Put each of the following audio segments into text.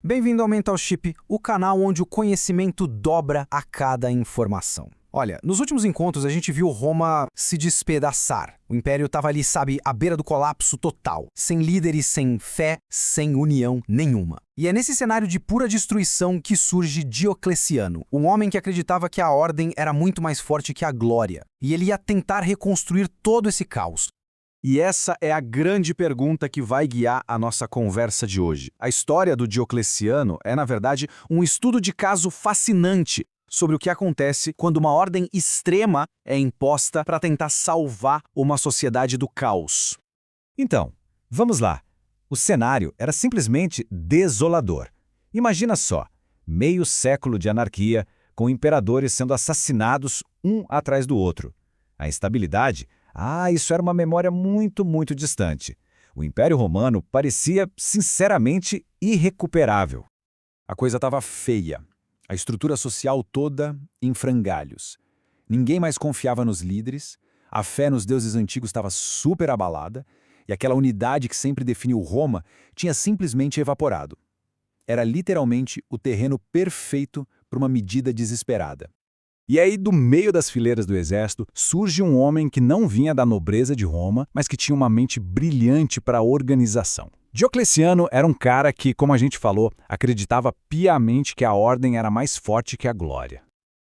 Bem-vindo ao Mental Chip, o canal onde o conhecimento dobra a cada informação. Olha, nos últimos encontros a gente viu Roma se despedaçar. O Império estava ali, sabe, à beira do colapso total. Sem líderes, sem fé, sem união nenhuma. E é nesse cenário de pura destruição que surge Diocleciano, um homem que acreditava que a ordem era muito mais forte que a glória. E ele ia tentar reconstruir todo esse caos. E essa é a grande pergunta que vai guiar a nossa conversa de hoje. A história do Diocleciano é, na verdade, um estudo de caso fascinante sobre o que acontece quando uma ordem extrema é imposta para tentar salvar uma sociedade do caos. Então, vamos lá. O cenário era simplesmente desolador. Imagina só, meio século de anarquia, com imperadores sendo assassinados um atrás do outro. A instabilidade, isso era uma memória muito, muito distante. O Império Romano parecia, sinceramente, irrecuperável. A coisa estava feia. A estrutura social toda em frangalhos. Ninguém mais confiava nos líderes, a fé nos deuses antigos estava super abalada e aquela unidade que sempre definiu Roma tinha simplesmente evaporado. Era literalmente o terreno perfeito para uma medida desesperada. E aí, do meio das fileiras do exército, surge um homem que não vinha da nobreza de Roma, mas que tinha uma mente brilhante para a organização. Diocleciano era um cara que, como a gente falou, acreditava piamente que a ordem era mais forte que a glória.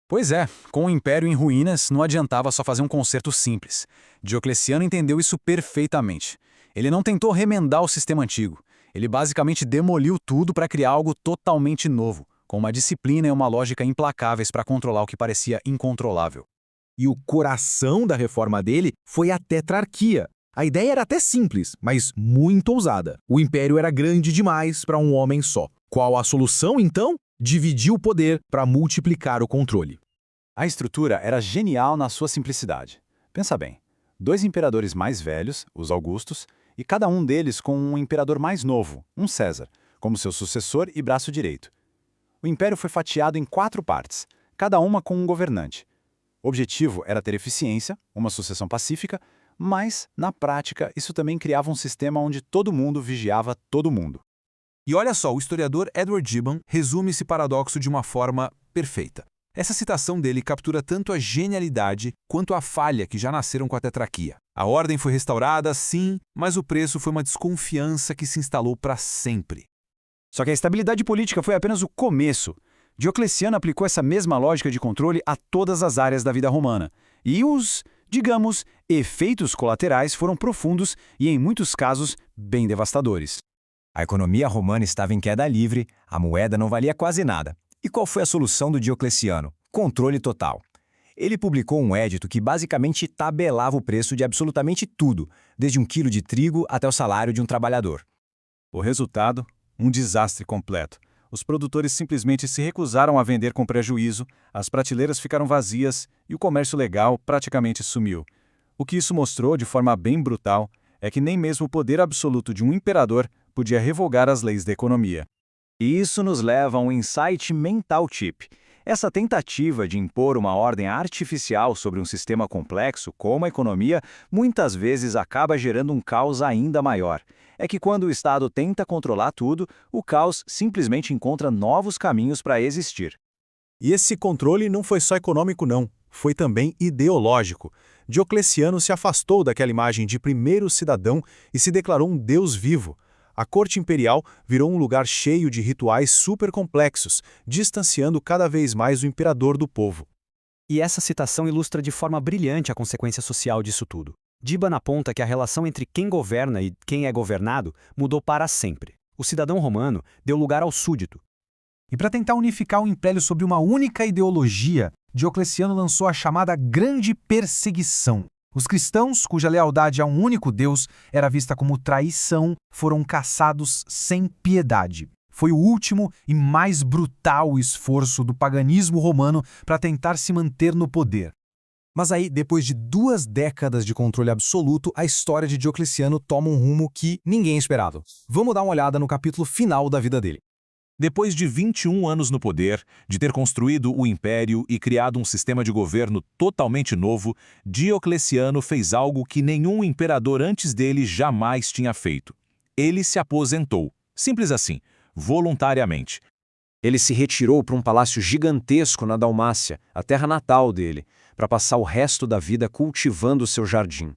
Pois é, com o império em ruínas, não adiantava só fazer um concerto simples. Diocleciano entendeu isso perfeitamente. Ele não tentou remendar o sistema antigo. Ele basicamente demoliu tudo para criar algo totalmente novo, com uma disciplina e uma lógica implacáveis para controlar o que parecia incontrolável. E o coração da reforma dele foi a tetrarquia. A ideia era até simples, mas muito ousada. O império era grande demais para um homem só. Qual a solução, então? Dividir o poder para multiplicar o controle. A estrutura era genial na sua simplicidade. Pensa bem, 2 imperadores mais velhos, os Augustos, e cada um deles com um imperador mais novo, um César, como seu sucessor e braço direito. O império foi fatiado em 4 partes, cada uma com um governante. O objetivo era ter eficiência, uma sucessão pacífica, mas, na prática, isso também criava um sistema onde todo mundo vigiava todo mundo. E olha só, o historiador Edward Gibbon resume esse paradoxo de uma forma perfeita. Essa citação dele captura tanto a genialidade quanto a falha que já nasceram com a tetrarquia. A ordem foi restaurada, sim, mas o preço foi uma desconfiança que se instalou para sempre. Só que a estabilidade política foi apenas o começo. Diocleciano aplicou essa mesma lógica de controle a todas as áreas da vida romana. E os, digamos, efeitos colaterais foram profundos e, em muitos casos, bem devastadores. A economia romana estava em queda livre, a moeda não valia quase nada. E qual foi a solução do Diocleciano? Controle total. Ele publicou um édito que basicamente tabelava o preço de absolutamente tudo, desde 1 quilo de trigo até o salário de um trabalhador. O resultado? Um desastre completo. Os produtores simplesmente se recusaram a vender com prejuízo, as prateleiras ficaram vazias e o comércio legal praticamente sumiu. O que isso mostrou, de forma bem brutal, é que nem mesmo o poder absoluto de um imperador podia revogar as leis da economia. E isso nos leva a um insight mental chip. Essa tentativa de impor uma ordem artificial sobre um sistema complexo, como a economia, muitas vezes acaba gerando um caos ainda maior. É que quando o Estado tenta controlar tudo, o caos simplesmente encontra novos caminhos para existir. E esse controle não foi só econômico, não. Foi também ideológico. Diocleciano se afastou daquela imagem de primeiro cidadão e se declarou um deus vivo. A corte imperial virou um lugar cheio de rituais super complexos, distanciando cada vez mais o imperador do povo. E essa citação ilustra de forma brilhante a consequência social disso tudo. Gibbon aponta que a relação entre quem governa e quem é governado mudou para sempre. O cidadão romano deu lugar ao súdito. E para tentar unificar o império sobre uma única ideologia, Diocleciano lançou a chamada Grande Perseguição. Os cristãos, cuja lealdade a um único Deus era vista como traição, foram caçados sem piedade. Foi o último e mais brutal esforço do paganismo romano para tentar se manter no poder. Mas aí, depois de 2 décadas de controle absoluto, a história de Diocleciano toma um rumo que ninguém esperava. Vamos dar uma olhada no capítulo final da vida dele. Depois de 21 anos no poder, de ter construído o império e criado um sistema de governo totalmente novo, Diocleciano fez algo que nenhum imperador antes dele jamais tinha feito. Ele se aposentou. Simples assim. voluntariamente. Ele se retirou para um palácio gigantesco na Dalmácia, a terra natal dele, para passar o resto da vida cultivando seu jardim.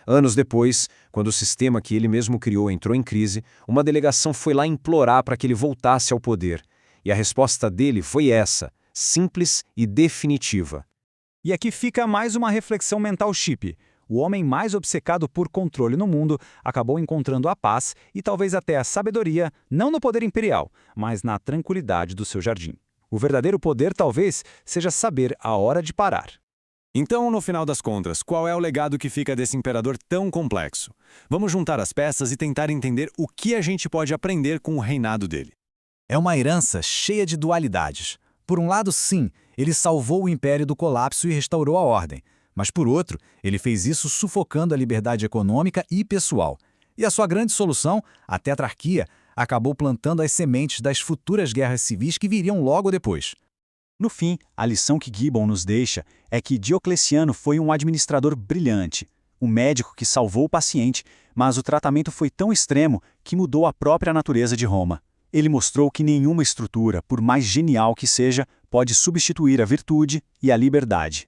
Anos depois, quando o sistema que ele mesmo criou entrou em crise, uma delegação foi lá implorar para que ele voltasse ao poder. E a resposta dele foi essa, simples e definitiva. E aqui fica mais uma reflexão mental chip. O homem mais obcecado por controle no mundo acabou encontrando a paz e talvez até a sabedoria, não no poder imperial, mas na tranquilidade do seu jardim. O verdadeiro poder talvez seja saber a hora de parar. Então, no final das contas, qual é o legado que fica desse imperador tão complexo? Vamos juntar as peças e tentar entender o que a gente pode aprender com o reinado dele. É uma herança cheia de dualidades. Por um lado, sim, ele salvou o império do colapso e restaurou a ordem. Mas, por outro, ele fez isso sufocando a liberdade econômica e pessoal. E a sua grande solução, a tetrarquia, acabou plantando as sementes das futuras guerras civis que viriam logo depois. No fim, a lição que Gibbon nos deixa é que Diocleciano foi um administrador brilhante, um médico que salvou o paciente, mas o tratamento foi tão extremo que mudou a própria natureza de Roma. Ele mostrou que nenhuma estrutura, por mais genial que seja, pode substituir a virtude e a liberdade.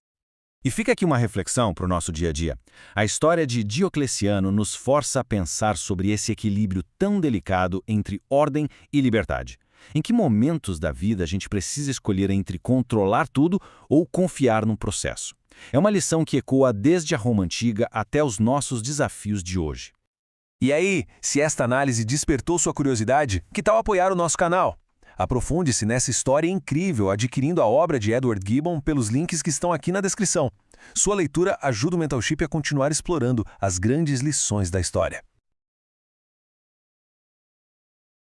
E fica aqui uma reflexão para o nosso dia a dia. A história de Diocleciano nos força a pensar sobre esse equilíbrio tão delicado entre ordem e liberdade. Em que momentos da vida a gente precisa escolher entre controlar tudo ou confiar no processo? É uma lição que ecoa desde a Roma Antiga até os nossos desafios de hoje. E aí, se esta análise despertou sua curiosidade, que tal apoiar o nosso canal? Aprofunde-se nessa história incrível adquirindo a obra de Edward Gibbon pelos links que estão aqui na descrição. Sua leitura ajuda o Mental Chip a continuar explorando as grandes lições da história.